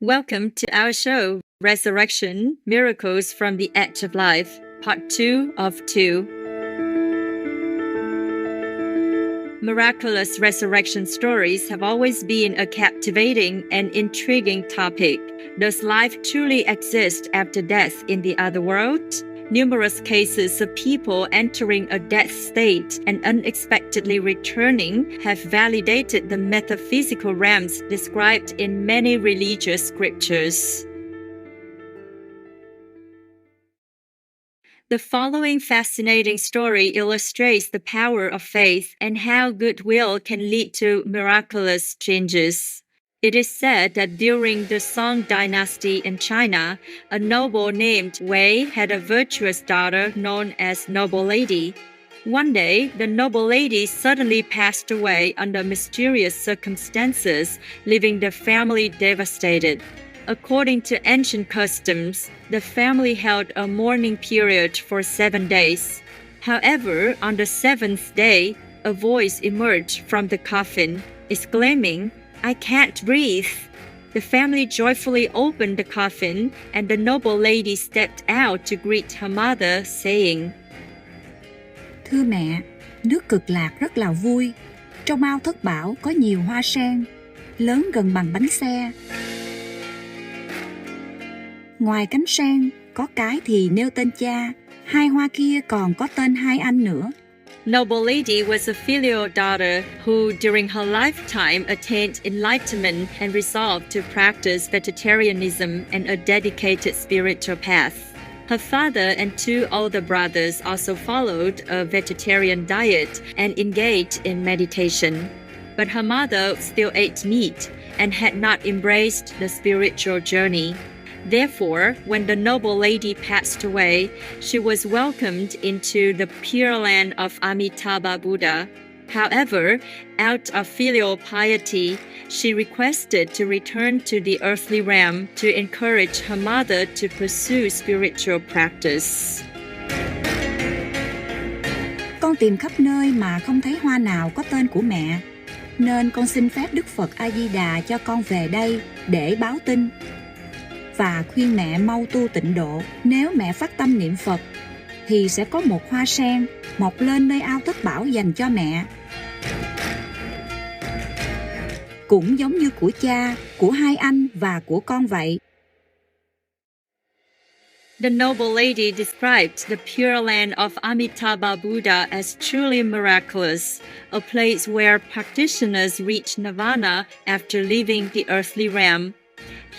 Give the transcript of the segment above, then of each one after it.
Welcome to our show, Resurrection, Miracles from the Edge of Life, Part 2 of 2. Miraculous resurrection stories have always been a captivating and intriguing topic. Does life truly exist after death in the other world? Numerous cases of people entering a death state and unexpectedly returning have validated the metaphysical realms described in many religious scriptures. The following fascinating story illustrates the power of faith and how goodwill can lead to miraculous changes. It is said that during the Song dynasty in China, a noble named Wei had a virtuous daughter known as Noble Lady. One day, the noble lady suddenly passed away under mysterious circumstances, leaving the family devastated. According to ancient customs, the family held a mourning period for 7 days. However, on the seventh day, a voice emerged from the coffin, exclaiming, "I can't breathe." The family joyfully opened the coffin, and the noble lady stepped out to greet her mother, saying, Thưa mẹ, nước Cực Lạc rất là vui. Trong ao thất bảo có nhiều hoa sen, lớn gần bằng bánh xe. Ngoài cánh sen, có cái thì nêu tên cha, hai hoa kia còn có tên hai anh nữa. Noble Lady was a filial daughter who, during her lifetime, attained enlightenment and resolved to practice vegetarianism and a dedicated spiritual path. Her father and 2 older brothers also followed a vegetarian diet and engaged in meditation. But her mother still ate meat and had not embraced the spiritual journey. Therefore, when the noble lady passed away, she was welcomed into the Pure Land of Amitabha Buddha. However, out of filial piety, she requested to return to the earthly realm to encourage her mother to pursue spiritual practice. Con tìm khắp nơi mà không thấy hoa nào có tên của mẹ, nên con xin phép Đức Phật A-di-đà cho con về đây để báo tin và khuyên mẹ mau tu tịnh độ. Nếu mẹ phát tâm niệm Phật, thì sẽ có một hoa sen mọc lên nơi ao thất bảo dành cho mẹ. Cũng giống như của cha, của hai anh và của con vậy. The noble lady described the Pure Land of Amitabha Buddha as truly miraculous, a place where practitioners reach nirvana after leaving the earthly realm.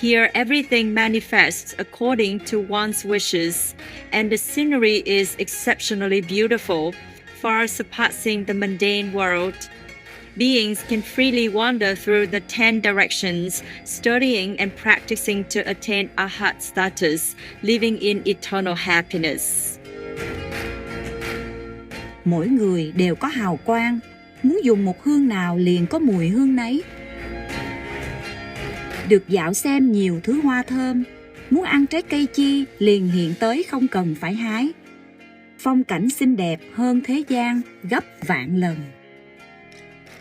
Here, everything manifests according to one's wishes, and the scenery is exceptionally beautiful, far surpassing the mundane world. Beings can freely wander through the 10 directions, studying and practicing to attain arhat status, living in eternal happiness. Mỗi người đều có hào quang, muốn dùng một hương nào liền có mùi hương nấy. Được dạo xem nhiều thứ hoa thơm, muốn ăn trái cây chi liền hiện tới không cần phải hái. Phong cảnh xinh đẹp hơn thế gian gấp vạn lần.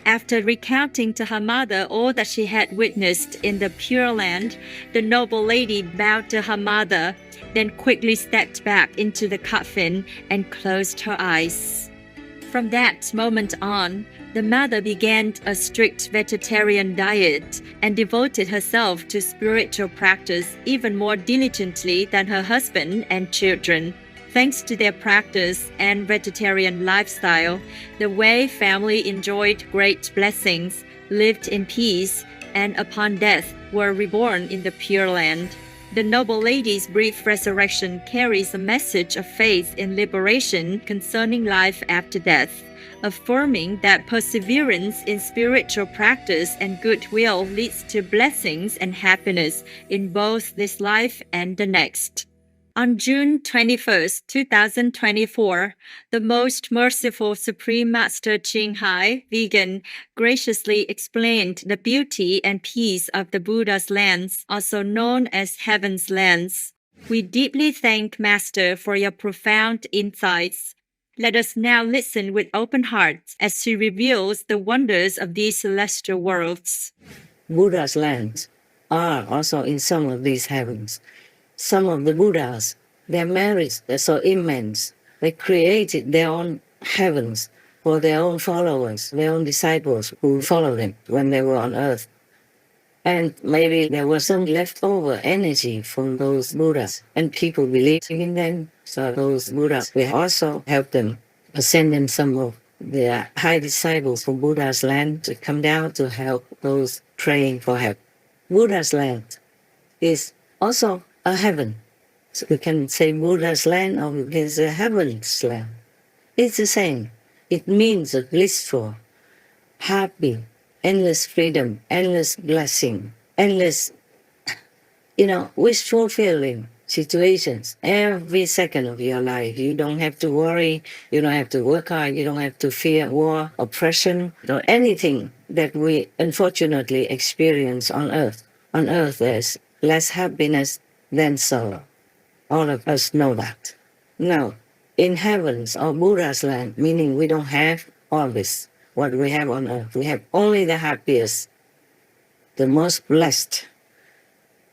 After recounting to her mother all that she had witnessed in the Pure Land, the noble lady bowed to her mother, then quickly stepped back into the coffin and closed her eyes. From that moment on, the mother began a strict vegetarian diet and devoted herself to spiritual practice even more diligently than her husband and children. Thanks to their practice and vegetarian lifestyle, the Wei family enjoyed great blessings, lived in peace, and upon death were reborn in the Pure Land. The noble lady's brief resurrection carries a message of faith in liberation concerning life after death, affirming that perseverance in spiritual practice and goodwill leads to blessings and happiness in both this life and the next. On June 21st, 2024, the Most Merciful Supreme Master Ching Hai, vegan, graciously explained the beauty and peace of the Buddha's lands, also known as Heaven's lands. We deeply thank Master for your profound insights. Let us now listen with open hearts as she reveals the wonders of these celestial worlds. Buddha's lands. are also in some of these heavens. Some of the Buddhas, their merits are so immense. They created their own heavens for their own followers, their own disciples who followed them when they were on earth. And maybe there was some leftover energy from those Buddhas, and people believed in them. So those Buddhas will also help them, send them some of their high disciples from Buddha's land to come down to help those praying for help. Buddha's land is also a heaven. So we can say Buddha's land or we can say heaven's land. It's the same. It means a blissful, happy, endless freedom, endless blessing, endless, wish fulfilling situations every second of your life. You don't have to worry. You don't have to work hard. You don't have to fear war, oppression, or anything that we unfortunately experience on earth. On earth, there's less happiness than sorrow. All of us know that. Now, in heavens or Buddha's land, meaning we don't have all this, what we have on earth. We have only the happiest, the most blessed,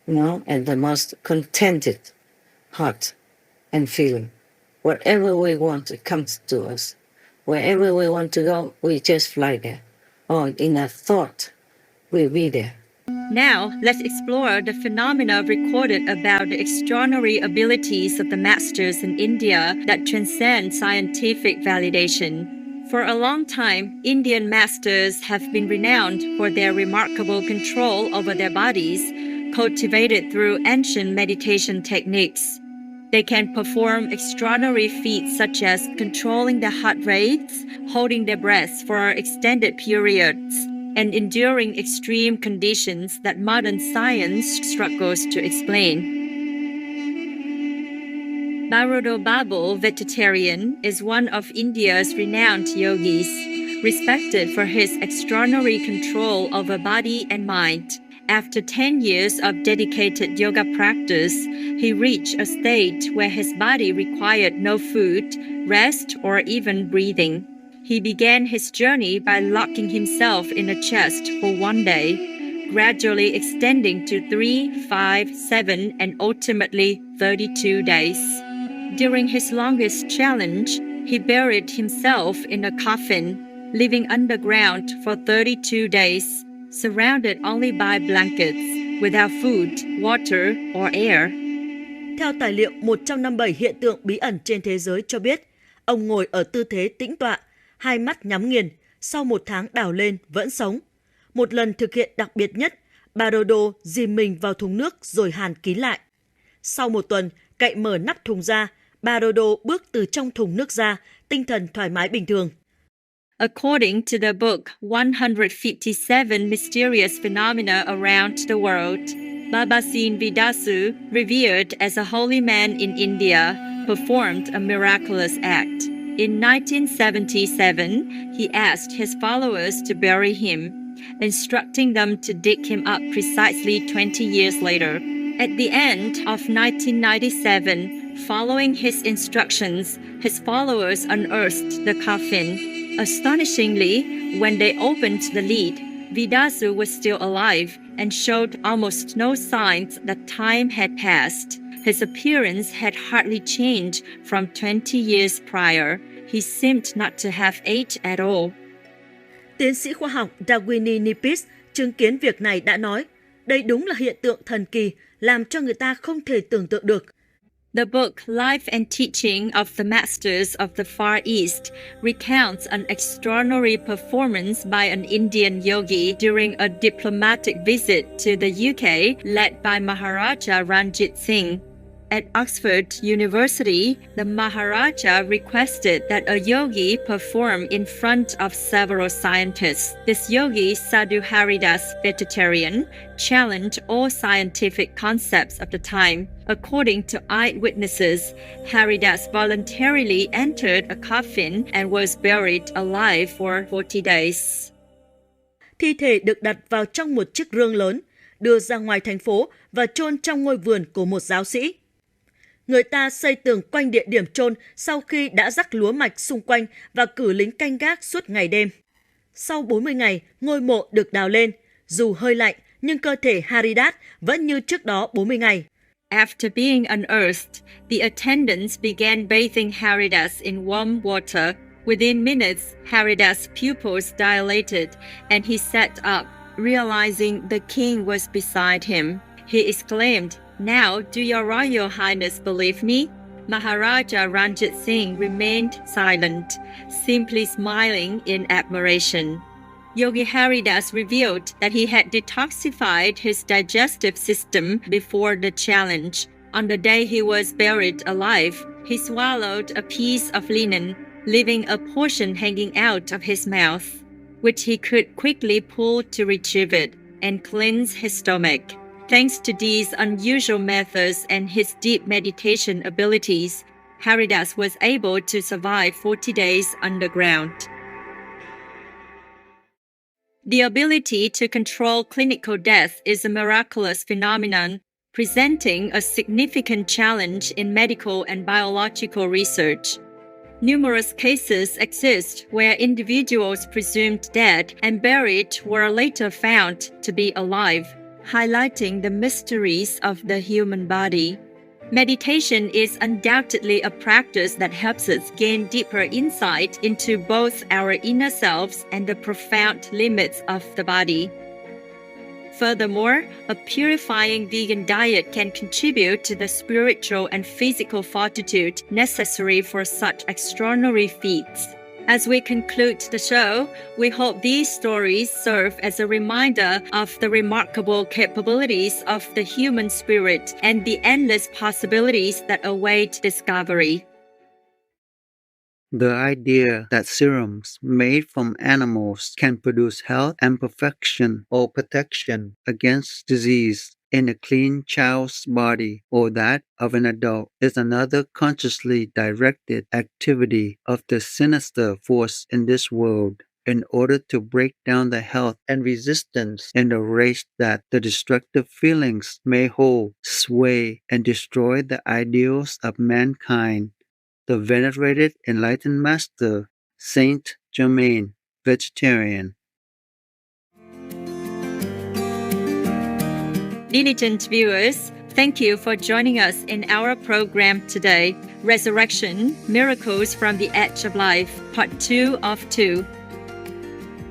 and the most contented heart and feeling. Whatever we want, it comes to us. Wherever we want to go, we just fly there. Or in a thought, we'll be there. Now, let's explore the phenomena recorded about the extraordinary abilities of the masters in India that transcend scientific validation. For a long time, Indian masters have been renowned for their remarkable control over their bodies, cultivated through ancient meditation techniques. They can perform extraordinary feats such as controlling their heart rates, holding their breaths for extended periods, and enduring extreme conditions that modern science struggles to explain. Barodo Babu Vegetarian is one of India's renowned yogis, respected for his extraordinary control over body and mind. After 10 years of dedicated yoga practice, he reached a state where his body required no food, rest, or even breathing. He began his journey by locking himself in a chest for one day, gradually extending to 3, 5, 7, and ultimately 32 days. During his longest challenge, he buried himself in a coffin, living underground for 32 days, surrounded only by blankets, without food, water, or air. Theo tài liệu 157 hiện tượng bí ẩn trên thế giới cho biết, ông ngồi ở tư thế tĩnh tọa, hai mắt nhắm nghiền, sau 1 tháng đào lên vẫn sống. Một lần thực hiện đặc biệt nhất, Barodo dìm mình vào thùng nước rồi hàn kín lại. Sau 1 tuần, cậy mở nắp thùng ra, Barodo bước từ trong thùng nước ra, tinh thần thoải mái bình thường. According to the book 157 Mysterious Phenomena Around the World, Babasin Vidasu, revered as a holy man in India, performed a miraculous act. In 1977, he asked his followers to bury him, instructing them to dig him up precisely 20 years later. At the end of 1997, following his instructions, his followers unearthed the coffin. Astonishingly, when they opened the lid, Vidasu was still alive and showed almost no signs that time had passed. His appearance had hardly changed from 20 years prior. He seemed not to have aged at all. Tiến sĩ khoa học Dawini Nipis chứng kiến việc này đã nói, đây đúng là hiện tượng thần kỳ, làm cho người ta không thể tưởng tượng được. The book Life and Teaching of the Masters of the Far East recounts an extraordinary performance by an Indian yogi during a diplomatic visit to the UK led by Maharaja Ranjit Singh. At Oxford University, the Maharaja requested that a yogi perform in front of several scientists. This yogi, Sadhu Haridas Vegetarian, challenged all scientific concepts of the time. According to eyewitnesses, Haridas voluntarily entered a coffin and was buried alive for 40 days. Thi thể được đặt vào trong một chiếc rương lớn, đưa ra ngoài thành phố và chôn trong ngôi vườn của một giáo sĩ. Người ta xây tường quanh địa điểm chôn sau khi đã rắc lúa mạch xung quanh và cử lính canh gác suốt ngày đêm. Sau 40 ngày, ngôi mộ được đào lên. Dù hơi lạnh, nhưng cơ thể Haridas vẫn như trước đó 40 ngày. After being unearthed, the attendants began bathing Haridas in warm water. Within minutes, Haridas' pupils dilated, and he sat up, realizing the king was beside him. He exclaimed, "Now, do your Royal Highness believe me?" Maharaja Ranjit Singh remained silent, simply smiling in admiration. Yogi Haridas revealed that he had detoxified his digestive system before the challenge. On the day he was buried alive, he swallowed a piece of linen, leaving a portion hanging out of his mouth, which he could quickly pull to retrieve it and cleanse his stomach. Thanks to these unusual methods and his deep meditation abilities, Haridas was able to survive 40 days underground. The ability to control clinical death is a miraculous phenomenon, presenting a significant challenge in medical and biological research. Numerous cases exist where individuals presumed dead and buried were later found to be alive, highlighting the mysteries of the human body. Meditation is undoubtedly a practice that helps us gain deeper insight into both our inner selves and the profound limits of the body. Furthermore, a purifying vegan diet can contribute to the spiritual and physical fortitude necessary for such extraordinary feats. As we conclude the show, we hope these stories serve as a reminder of the remarkable capabilities of the human spirit and the endless possibilities that await discovery. The idea that serums made from animals can produce health and perfection or protection against disease in a clean child's body or that of an adult is another consciously directed activity of the sinister force in this world in order to break down the health and resistance in the race that the destructive feelings may hold sway and destroy the ideals of mankind. The venerated enlightened master, Saint Germain, vegetarian. Diligent viewers, thank you for joining us in our program today, Resurrection, Miracles from the Edge of Life, Part 2 of 2.